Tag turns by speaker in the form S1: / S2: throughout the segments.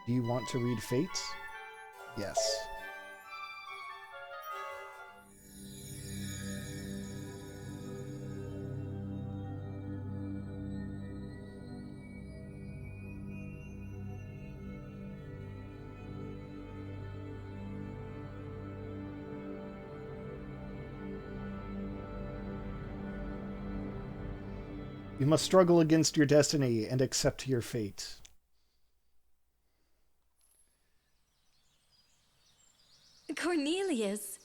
S1: Do you want to read Fate? Yes. You must struggle against your destiny and accept your fate.
S2: Cornelius!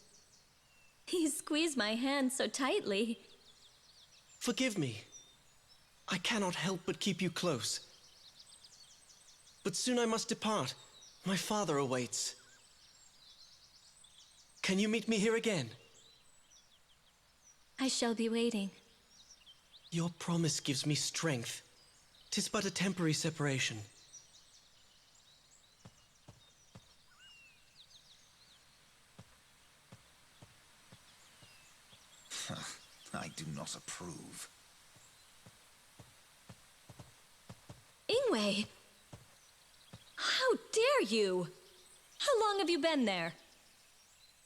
S2: He squeezed my hand so tightly.
S3: Forgive me. I cannot help but keep you close. But soon I must depart. My father awaits. Can you meet me here again?
S2: I shall be waiting.
S3: Your promise gives me strength. 'Tis but a temporary separation.
S4: I do not approve.
S2: Ingwe! How dare you? How long have you been there?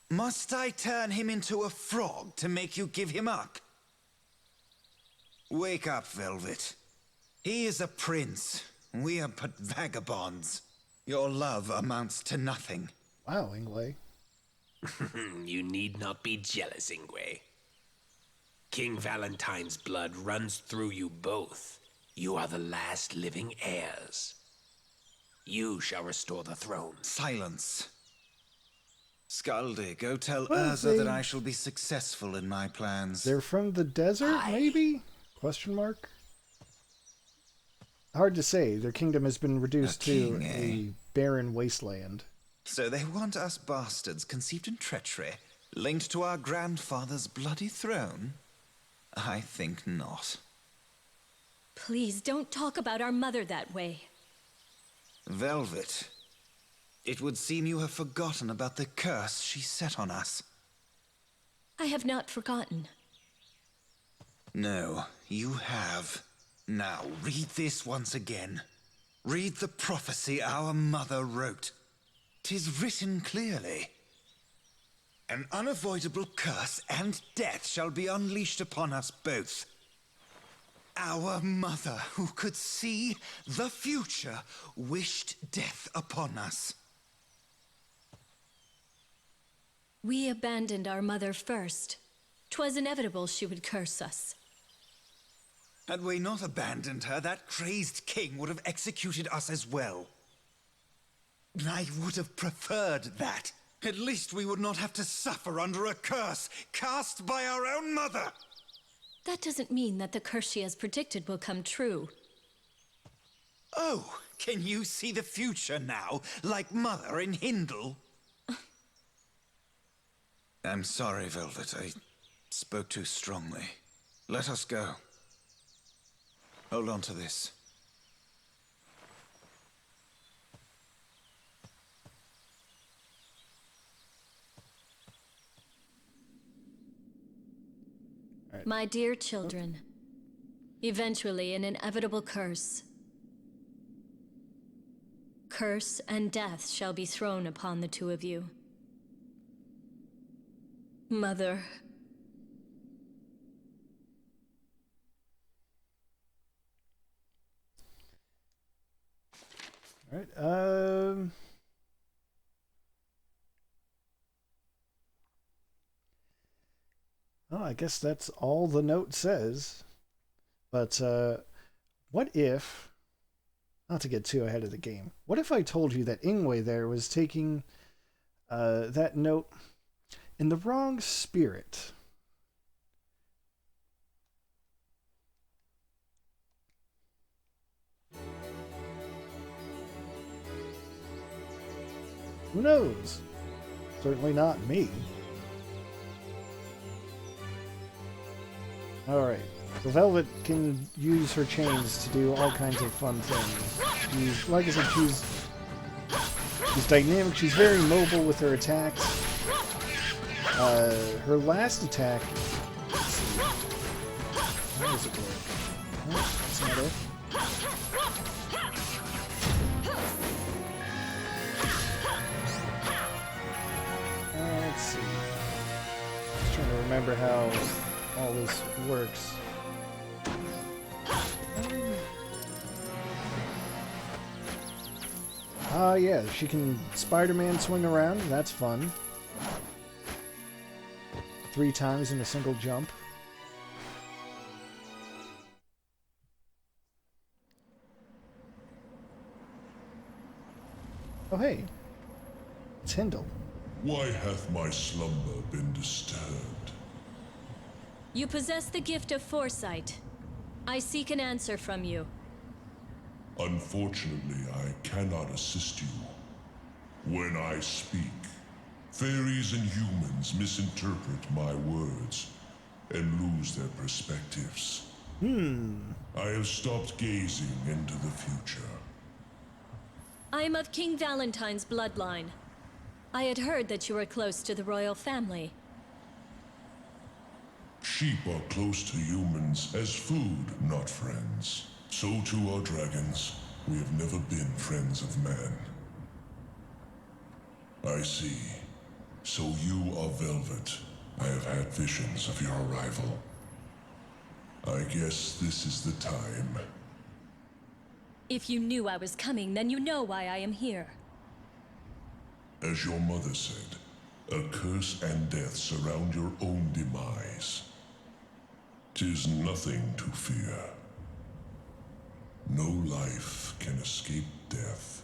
S4: Must I turn him into a frog to make you give him up? Wake up, Velvet. He is a prince. We are but vagabonds. Your love amounts to nothing.
S1: Wow, Ingwe.
S5: You need not be jealous, Ingwe. King Valentine's blood runs through you both. You are the last living heirs. You shall restore the throne.
S4: Silence. Scaldi, go tell
S1: Well,
S4: Urza that I shall be successful in my plans.
S1: They're from the desert, maybe? Question mark? Hard to say. Their kingdom has been reduced to a barren wasteland.
S4: So they want us bastards conceived in treachery, linked to our grandfather's bloody throne? I think not.
S2: Please don't talk about our mother that way.
S4: Velvet, it would seem you have forgotten about the curse she set on us.
S2: I have not forgotten.
S4: No, you have. Now, read this once again. Read the prophecy our mother wrote. 'Tis written clearly. An unavoidable curse and death shall be unleashed upon us both. Our mother, who could see the future, wished death upon us.
S2: We abandoned our mother first. 'Twas inevitable she would curse us.
S4: Had we not abandoned her, that crazed king would have executed us as well. I would have preferred that. At least we would not have to suffer under a curse cast by our own mother.
S2: That doesn't mean that the curse she has predicted will come true.
S4: Oh, can you see the future now, like Mother in Hindle? I'm sorry, Velvet. I spoke too strongly. Let us go. Hold on to this.
S2: My dear children, eventually an inevitable curse. Curse and death shall be thrown upon the two of you. Mother.
S1: All right. Well, I guess that's all the note says. But what if, not to get too ahead of the game, what if I told you that Ingwe there was taking that note in the wrong spirit? Who knows? Certainly not me. Alright, so Velvet can use her chains to do all kinds of fun things. She's, like I said, she's dynamic, she's very mobile with her attacks. Her last attack, let's see, how does it work? No, that's not it. remember how all this works. Yeah, she can Spider-Man swing around. That's fun. 3 times in a single jump. Oh, hey. It's Hindle.
S6: Why hath my slumber been disturbed?
S2: You possess the gift of foresight. I seek an answer from you.
S6: Unfortunately, I cannot assist you. When I speak, fairies and humans misinterpret my words and lose their perspectives. I have stopped gazing into the future.
S2: I am of King Valentine's bloodline. I had heard that you were close to the royal family.
S6: Sheep are close to humans as food, not friends. So too are dragons. We have never been friends of man. I see. So you are Velvet. I have had visions of your arrival. I guess this is the time.
S2: If you knew I was coming, then you know why I am here.
S6: As your mother said, a curse and death surround your own demise. 'Tis nothing to fear. No life can escape death.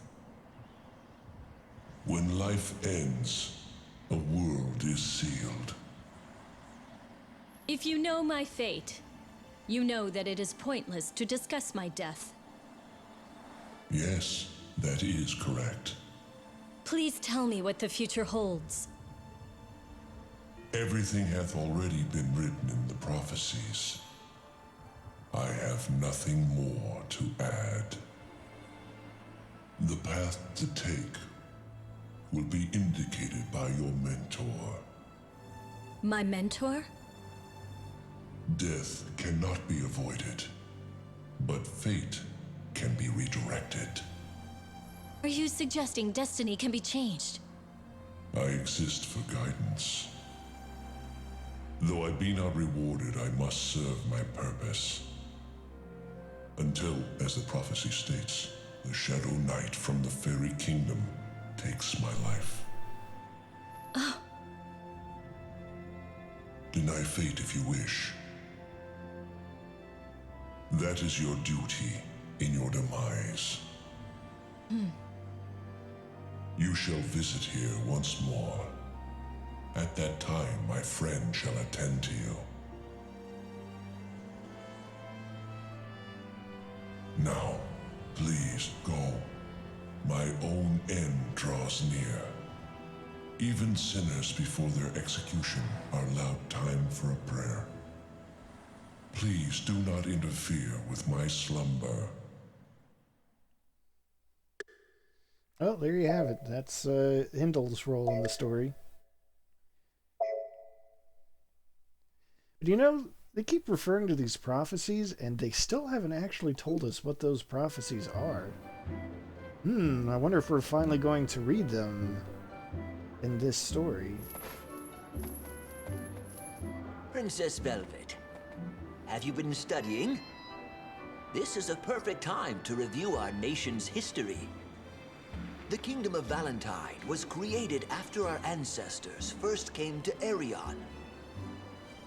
S6: When life ends, a world is sealed.
S2: If you know my fate, you know that it is pointless to discuss my death.
S6: Yes, that is correct.
S2: Please tell me what the future holds.
S6: Everything hath already been written in the prophecies. I have nothing more to add. The path to take will be indicated by your mentor.
S2: My mentor?
S6: Death cannot be avoided, but fate can be redirected.
S2: Are you suggesting destiny can be changed?
S6: I exist for guidance. Though I be not rewarded, I must serve my purpose. Until, as the prophecy states, the Shadow Knight from the Fairy Kingdom takes my life. Deny fate if you wish. That is your duty in your demise. You shall visit here once more. At that time, my friend shall attend to you. Now, please go. My own end draws near. Even sinners before their execution are allowed time for a prayer. Please do not interfere with my slumber.
S1: Oh, there you have it. That's Hindle's role in the story. But you know, they keep referring to these prophecies, and they still haven't actually told us what those prophecies are. I wonder if we're finally going to read them in this story.
S7: Princess Velvet, have you been studying? This is a perfect time to review our nation's history. The Kingdom of Valentine was created after our ancestors first came to Arion.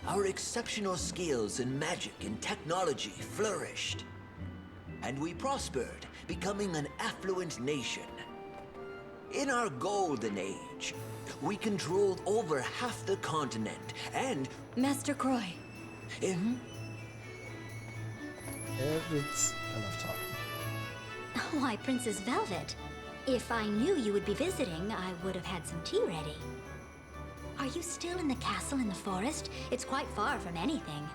S7: Our exceptional skills in magic and technology flourished. And we prospered, becoming an affluent nation. In our golden age, we controlled over half the continent and...
S2: Master Croy.
S1: It's enough talking.
S8: Why, Princess Velvet. If I knew you would be visiting, I would have had some tea ready. Are you still in the castle in the forest? It's quite far from anything.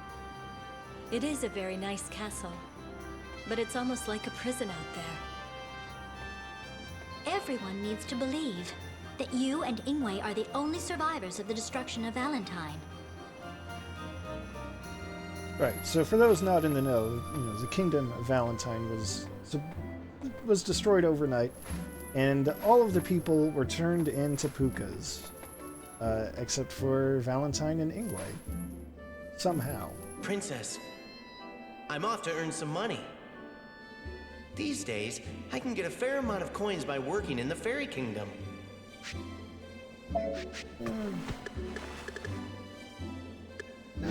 S2: It is a very nice castle, but it's almost like a prison out there.
S8: Everyone needs to believe that you and Ingwe are the only survivors of the destruction of Valentine.
S1: Right, so for those not in the know, the Kingdom of Valentine was destroyed overnight, and all of the people were turned into pukas. except for Valentine and Ingwe. Somehow.
S9: Princess, I'm off to earn some money. These days, I can get a fair amount of coins by working in the Fairy Kingdom.
S1: I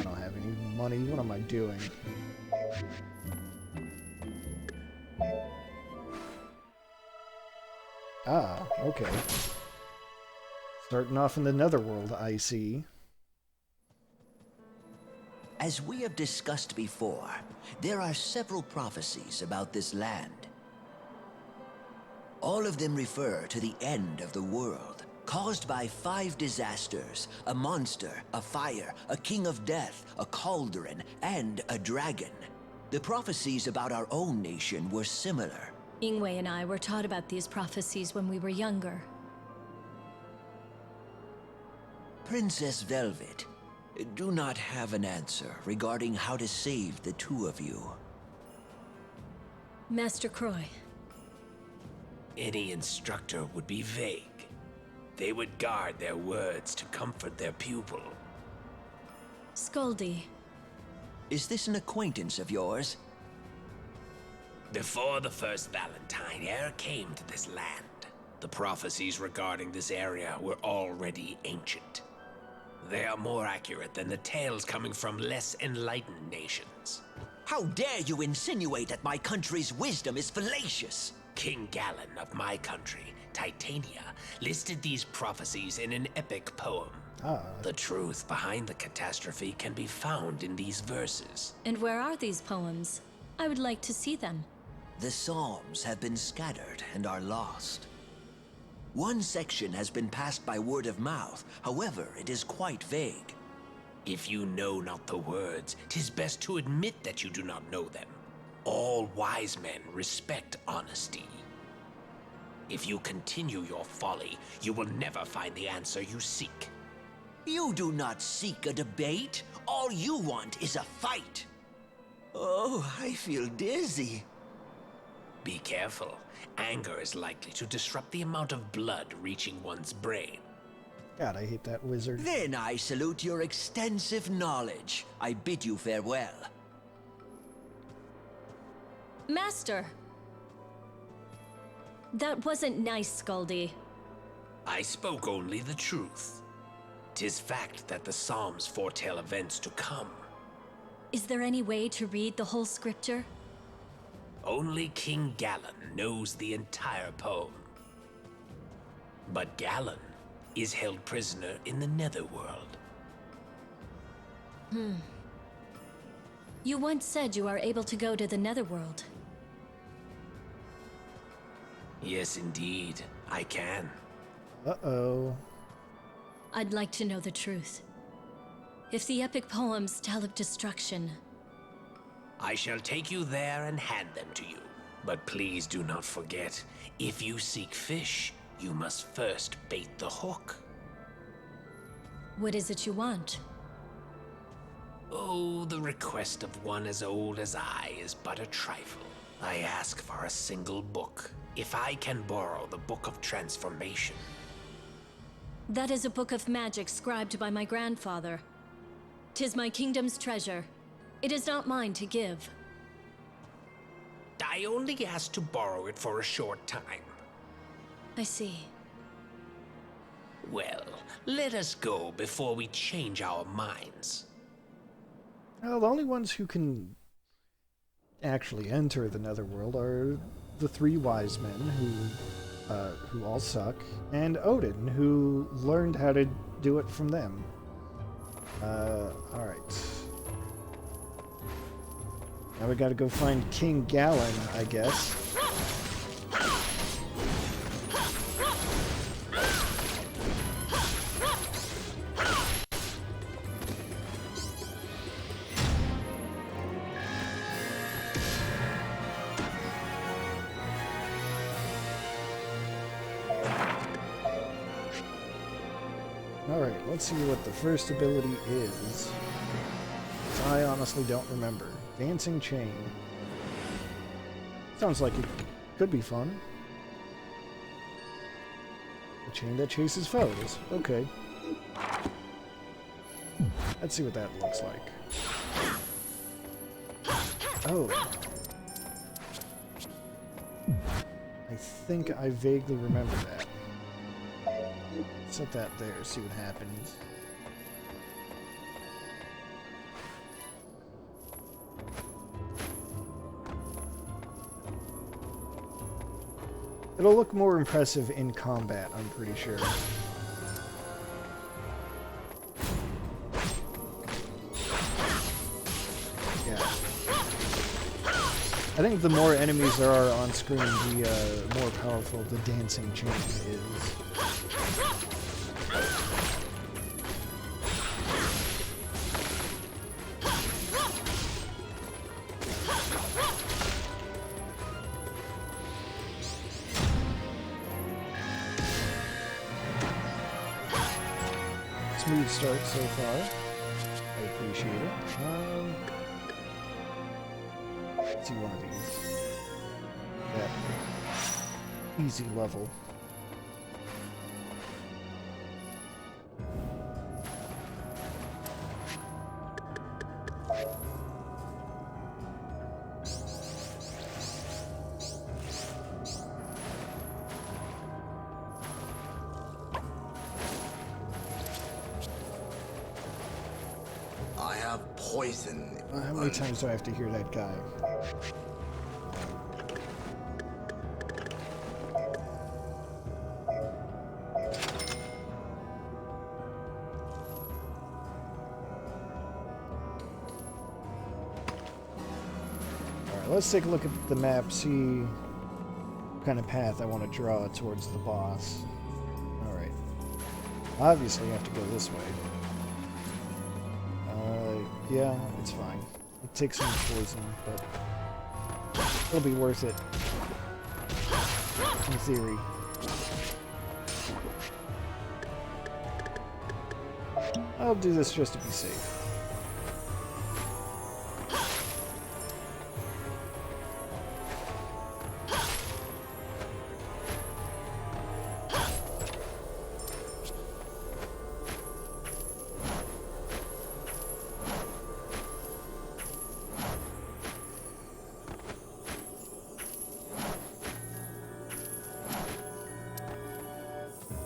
S1: don't have any money. What am I doing? Ah, okay. Starting off in the Netherworld, I see.
S7: As we have discussed before, there are several prophecies about this land. All of them refer to the end of the world, caused by 5 disasters: a monster, a fire, a king of death, a cauldron, and a dragon. The prophecies about our own nation were similar.
S2: Ingwe and I were taught about these prophecies when we were younger.
S7: Princess Velvet, do not have an answer regarding how to save the two of you.
S2: Master Croy,
S5: Any instructor would be vague. They would guard their words to comfort their pupil.
S2: Scoldy,
S7: Is this an acquaintance of yours?
S5: Before the first Valentine e'er came to this land, the prophecies regarding this area were already ancient. They are more accurate than the tales coming from less enlightened nations.
S7: How dare you insinuate that my country's wisdom is fallacious?
S5: King Galen of my country, Titania, listed these prophecies in an epic poem. The truth behind the catastrophe can be found in these verses.
S2: and where are these poems? I would like to see them.
S7: The Psalms have been scattered and are lost. One section has been passed by word of mouth, however, it is quite vague.
S5: If you know not the words, 'tis best to admit that you do not know them. All wise men respect honesty. If you continue your folly, you will never find the answer you seek.
S7: You do not seek a debate. All you want is a fight. Oh, I feel dizzy.
S5: Be careful. Anger is likely to disrupt the amount of blood reaching one's brain.
S1: God, I hate that wizard.
S7: Then I salute your extensive knowledge. I bid you farewell.
S2: Master! That wasn't nice, Scoldy.
S5: I spoke only the truth. 'Tis fact that the Psalms foretell events to come.
S2: Is there any way to read the whole scripture?
S5: Only King Galen knows the entire poem. But Galen is held prisoner in the Netherworld.
S2: You once said you are able to go to the Netherworld.
S5: Yes, indeed, I can.
S1: Uh-oh.
S2: I'd like to know the truth. If the epic poems tell of destruction,
S5: I shall take you there and hand them to you. But please do not forget, if you seek fish, you must first bait the hook.
S2: what is it you want?
S5: Oh, the request of one as old as I is but a trifle. I ask for a single book. If I can borrow the Book of Transformation.
S2: That is a book of magic scribed by my grandfather. 'Tis my kingdom's treasure. It is not mine to give.
S5: I only ask to borrow it for a short time.
S2: I see.
S5: Well, let us go before we change our minds.
S1: Well, the only ones who can actually enter the Netherworld are the 3 wise men who all suck, and Odin, who learned how to do it from them. Alright. Now we gotta go find King Galen, I guess. Alright, let's see what the first ability is. I honestly don't remember. Dancing Chain. Sounds like it could be fun. A chain that chases foes. Okay. Let's see what that looks like. Oh. I think I vaguely remember that. Set that there, see what happens. It'll look more impressive in combat, I'm pretty sure. Yeah. I think the more enemies there are on screen, the more powerful the dancing chain is. Smooth start so far. I appreciate it. Let's see one of these. That easy level.
S10: Poison.
S1: How many times do I have to hear that guy? Alright, let's take a look at the map, see what kind of path I want to draw towards the boss. Alright. Obviously I have to go this way. Yeah, it's fine. It takes some poison, but it'll be worth it. In theory. I'll do this just to be safe.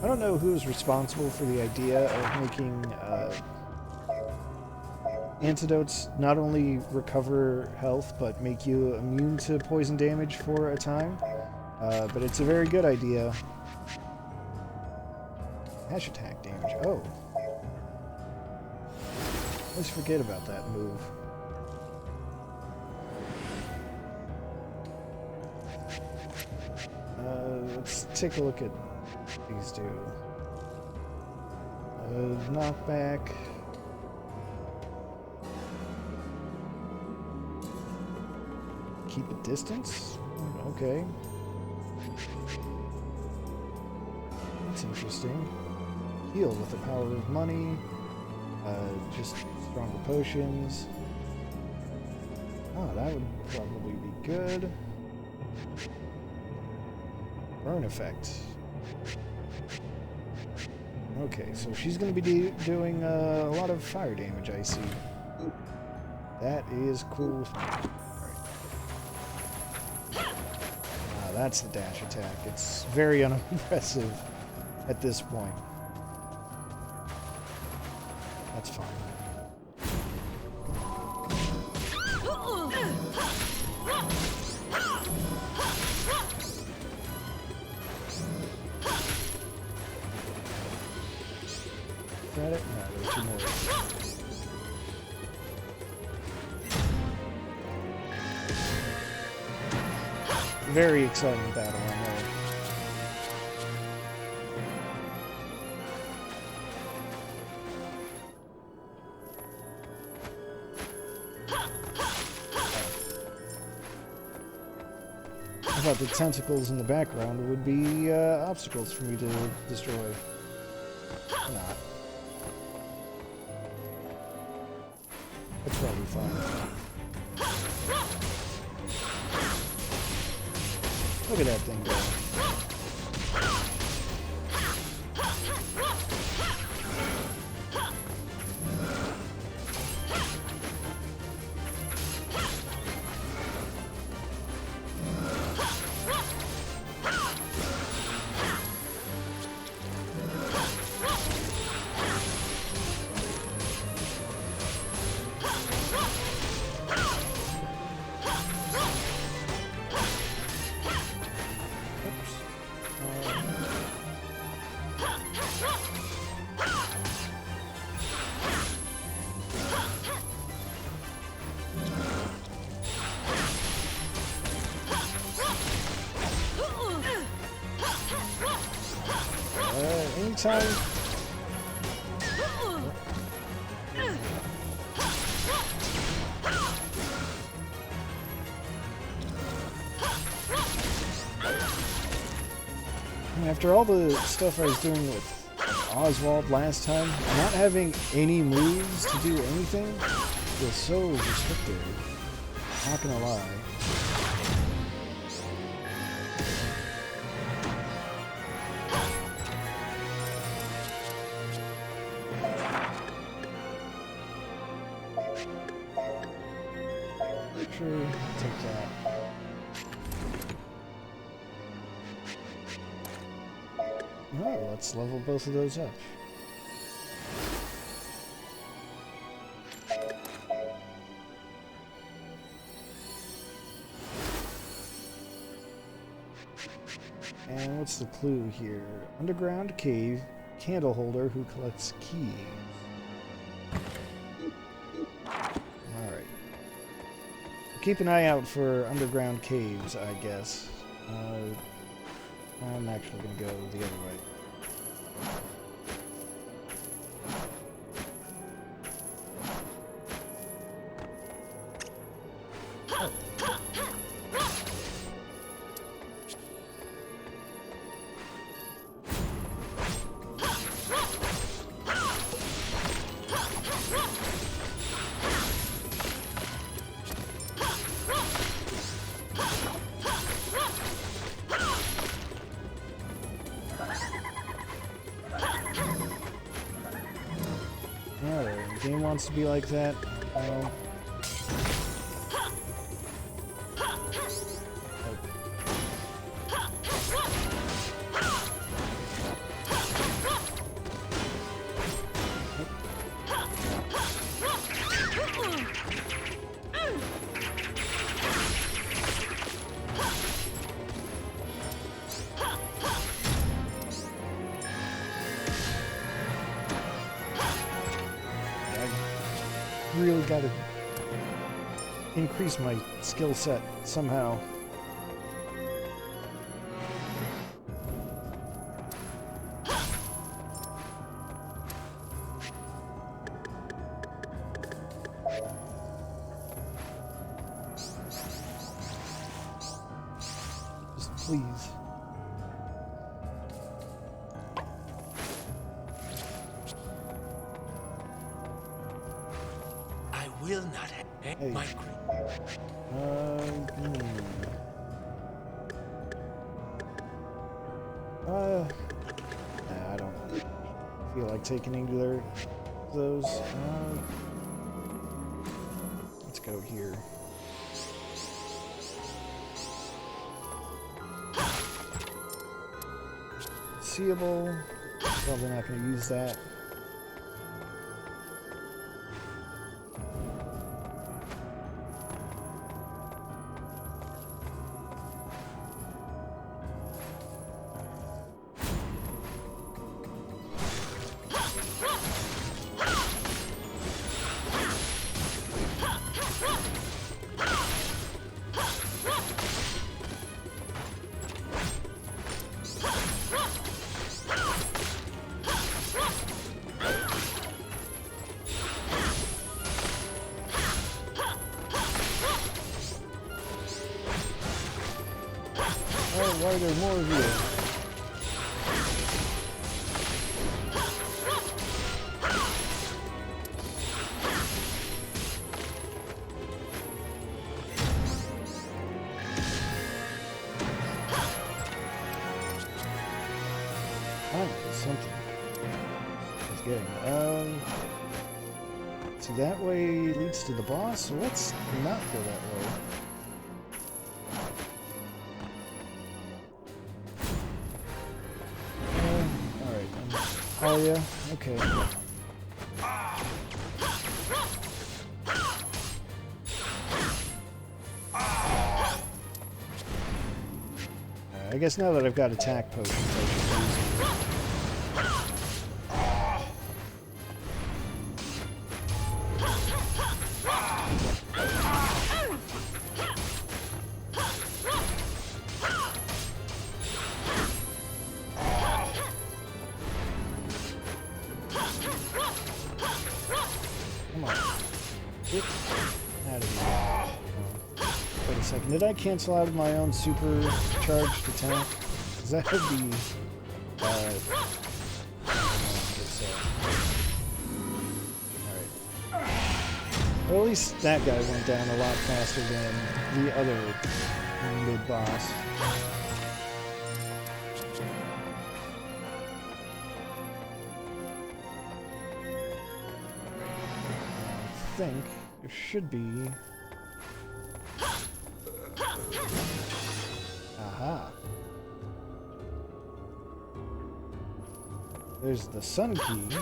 S1: I don't know who's responsible for the idea of making antidotes not only recover health, but make you immune to poison damage for a time. But it's a very good idea. Hash attack damage. Oh. I always forget about that move. Let's take a look at these two. Knockback. Keep a distance? Okay. That's interesting. Heal with the power of money. Just stronger potions. Oh, that would probably be good. Burn effect. Okay, so she's going to be doing a lot of fire damage, I see. That is cool. That's the dash attack. It's very unimpressive at this point. That's fine. Is that it? No, there's two more. Very exciting battle, I know. I thought the tentacles in the background would be obstacles for me to destroy. Not. That's probably fine. Look at that thing go. anytime... After all the stuff I was doing with Oswald last time, not having any moves to do anything feels so restrictive. Not gonna lie. Sure, take that. Oh, let's level both of those up. And what's the clue here? Underground cave, candle holder who collects keys. Alright. Keep an eye out for underground caves, I guess. I'm actually going to go the other way. Alright, the game wants to be like that. Well, really got to increase my skill set somehow. Just please.
S5: Will not have
S1: Hey.
S5: my
S1: I don't feel like taking either of those. Let's go here. Seeable. Probably not going to use that. Why are there more of you? Something. It's getting. So that way leads to the boss. So let's not go that way. Oh yeah, okay. I guess now that I've got attack potions, I should use them. Get out of here. Wait a second. Did I cancel out of my own supercharged attack? Because that would be... Alright. Well, at least that guy went down a lot faster than the other mid-boss. I think there should be... Aha. There's the sun key.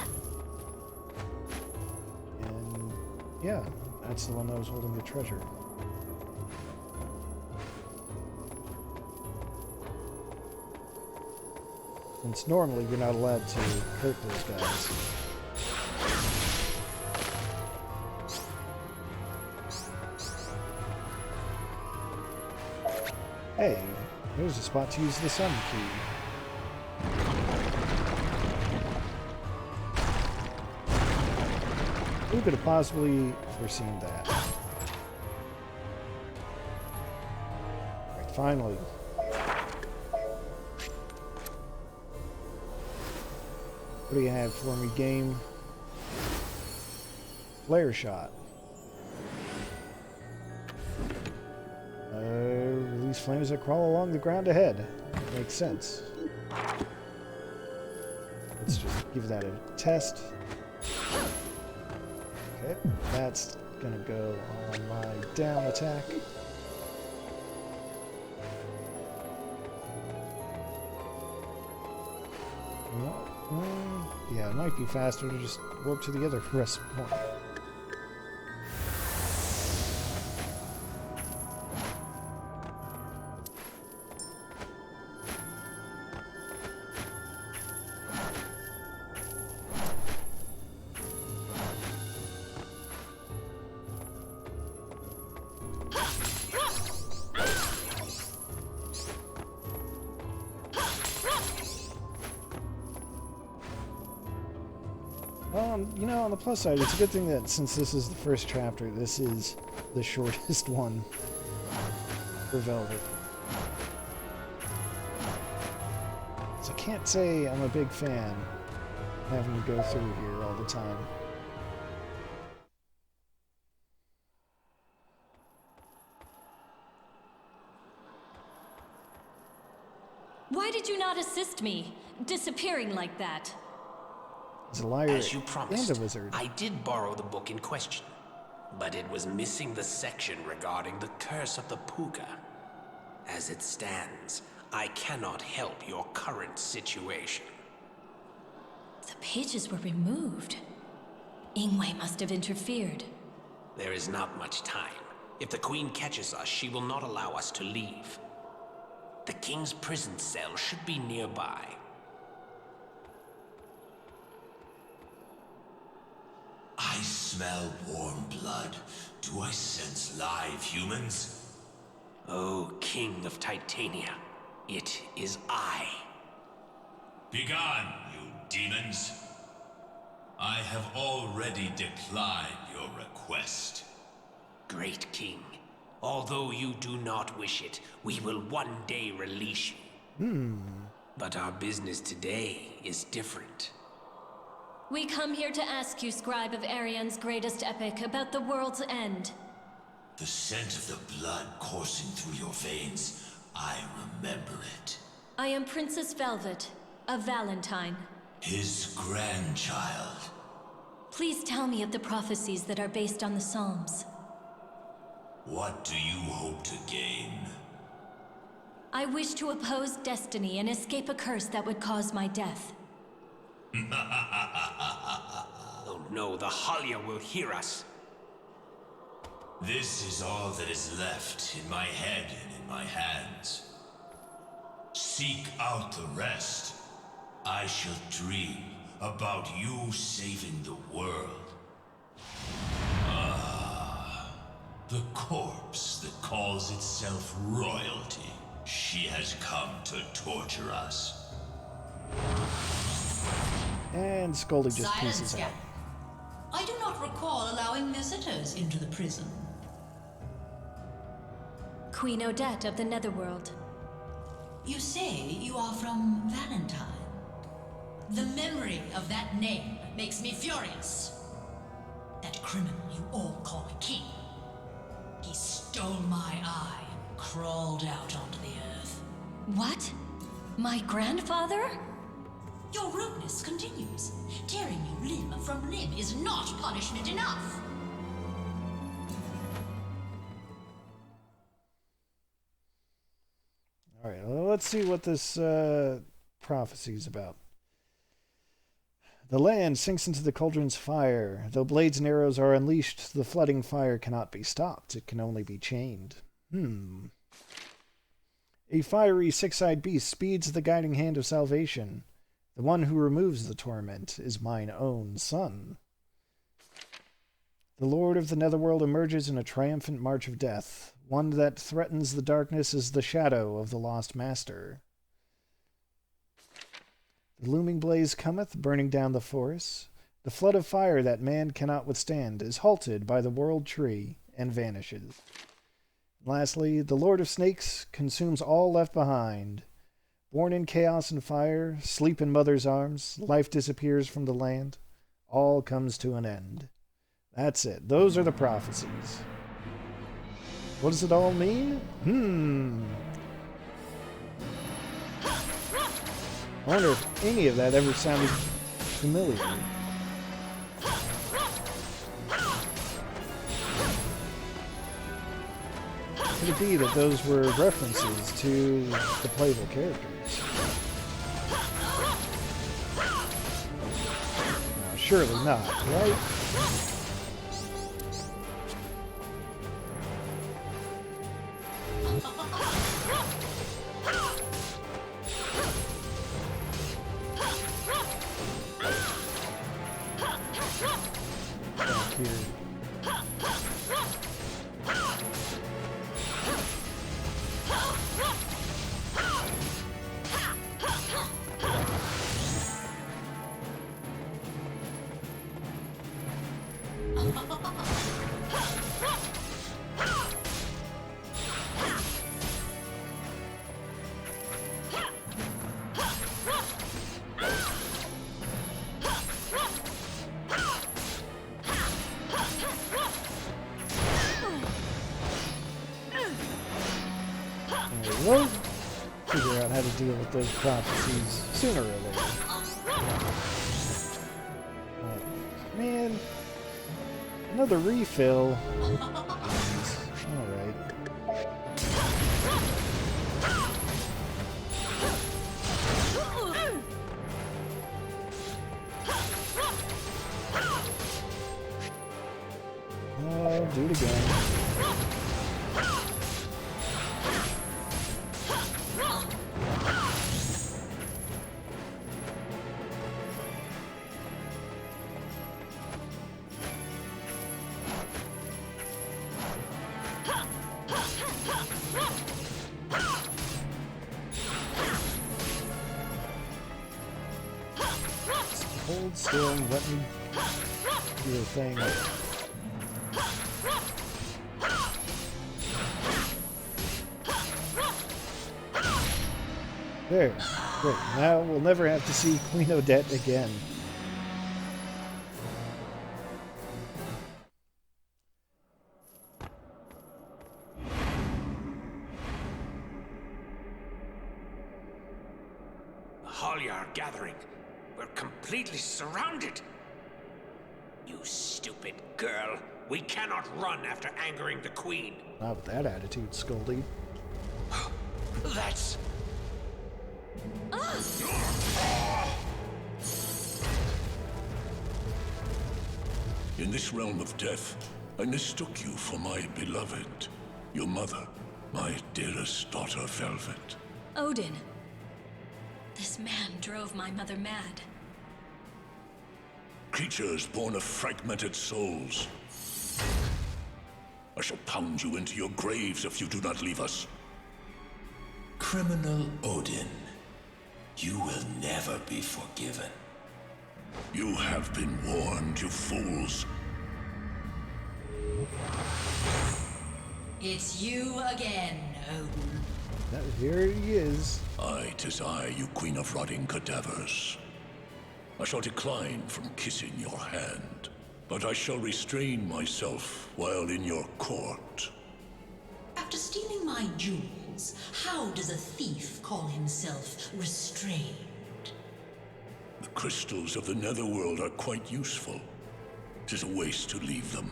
S1: And yeah, that's the one that was holding the treasure. Since normally you're not allowed to hurt those guys. Hey, there's a spot to use the sun key. Who could have possibly foreseen that? Alright, finally. What do you have for me, game? Flare shot. Release flames that crawl along the ground ahead. Makes sense. Let's just give that a test. Okay, that's gonna go on my down attack. Yeah, it might be faster to just warp to the other rest point. You know, on the plus side, it's a good thing that since this is the first chapter, this is the shortest one for Velvet. So I can't say I'm a big fan of having to go through here all the time.
S2: Why did you not assist me, disappearing like that?
S1: He's a liar
S5: As you promised,
S1: and a wizard.
S5: I did borrow the book in question, but it was missing the section regarding the curse of the Puka. As it stands, I cannot help your current situation.
S2: The pages were removed. Ingwe must have interfered.
S5: There is not much time. If the Queen catches us, she will not allow us to leave. The King's prison cell should be nearby.
S10: I smell warm blood. Do I sense live humans?
S5: Oh, King of Titania, it is I.
S10: Begone, you demons. I have already declined your request.
S5: Great King, although you do not wish it, we will one day release you. But our business today is different.
S2: We come here to ask you, scribe of Arian's greatest epic, about the world's end.
S10: The scent of the blood coursing through your veins, I remember it.
S2: I am Princess Velvet, of Valentine.
S10: His grandchild.
S2: Please tell me of the prophecies that are based on the Psalms.
S10: What do you hope to gain?
S2: I wish to oppose destiny and escape a curse that would cause my death.
S5: Oh no, the Halia will hear us.
S10: This is all that is left in my head and in my hands. Seek out the rest. I shall dream about you saving the world. Ah, the corpse that calls itself royalty. She has come to torture us.
S1: And Scully just
S11: Silence,
S1: pieces out.
S11: I do not recall allowing allowing visitors into the prison?
S2: Queen Odette of the Netherworld.
S11: You say you are from Valentine. The memory of that name makes me furious. That criminal you all call a king. He stole my eye and crawled out onto the earth.
S2: What? My grandfather?
S11: Your rudeness continues. Tearing you limb from limb is not punishment enough.
S1: All right, well, let's see what this prophecy is about. The land sinks into the cauldron's fire. Though blades and arrows are unleashed, the flooding fire cannot be stopped. It can only be chained. A fiery six-eyed beast speeds the guiding hand of salvation. The one who removes the torment is mine own son. The Lord of the Netherworld emerges in a triumphant march of death. One that threatens the darkness is the shadow of the lost master. The looming blaze cometh, burning down the forest. The flood of fire that man cannot withstand is halted by the world tree and vanishes. Lastly, the Lord of Snakes consumes all left behind. Born in chaos and fire, sleep in mother's arms, life disappears from the land. All comes to an end. That's it. Those are the prophecies. What does it all mean? I wonder if any of that ever sounded familiar. Could it be that those were references to the playable characters? No, surely not, right? Back here. We'll figure out how to deal with those prophecies sooner or later. Man, another refill. Alright. I'll do it again. Hold still and let me do the thing. There. Great. Now we'll never have to see Queen Odette again.
S5: The Holly are gathering. We're completely surrounded. You stupid girl. We cannot run after angering the Queen.
S1: Not with that attitude, Scoldy.
S5: That's...
S6: In this realm of death, I mistook you for my beloved, your mother, my dearest daughter, Velvet.
S2: Odin. This man drove my mother mad.
S6: Creatures born of fragmented souls. I shall pound you into your graves if you do not leave us.
S10: Criminal Odin, you will never be forgiven.
S6: You have been warned, you fools.
S11: It's you again, Odin.
S1: Here he is.
S6: Aye, 'tis I, you queen of rotting cadavers. I shall decline from kissing your hand, but I shall restrain myself while in your court.
S11: After stealing my jewels, how does a thief call himself restrained?
S6: The crystals of the netherworld are quite useful. 'Tis a waste to leave them.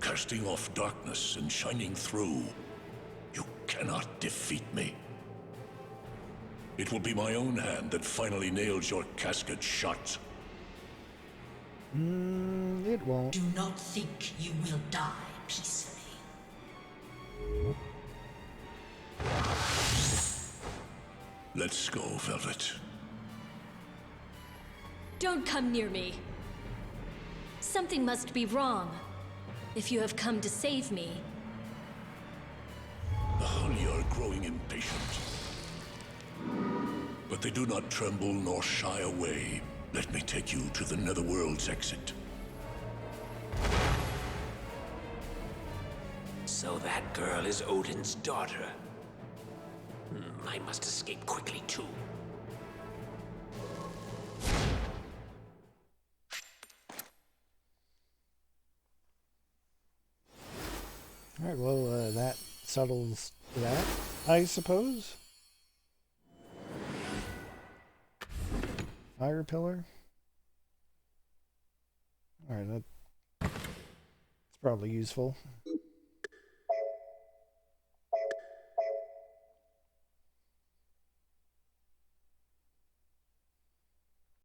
S6: Casting off darkness and shining through, you cannot defeat me. It will be my own hand that finally nails your casket shut.
S1: It won't.
S11: Do not think you will die peacefully.
S6: Let's go, Velvet.
S2: Don't come near me. Something must be wrong. If you have come to save me.
S6: The Hully are growing impatient. But they do not tremble nor shy away. Let me take you to the Netherworld's exit.
S5: So that girl is Odin's daughter. I must escape quickly, too.
S1: Alright, well, that settles that, I suppose. Fire pillar. Alright, that's probably useful.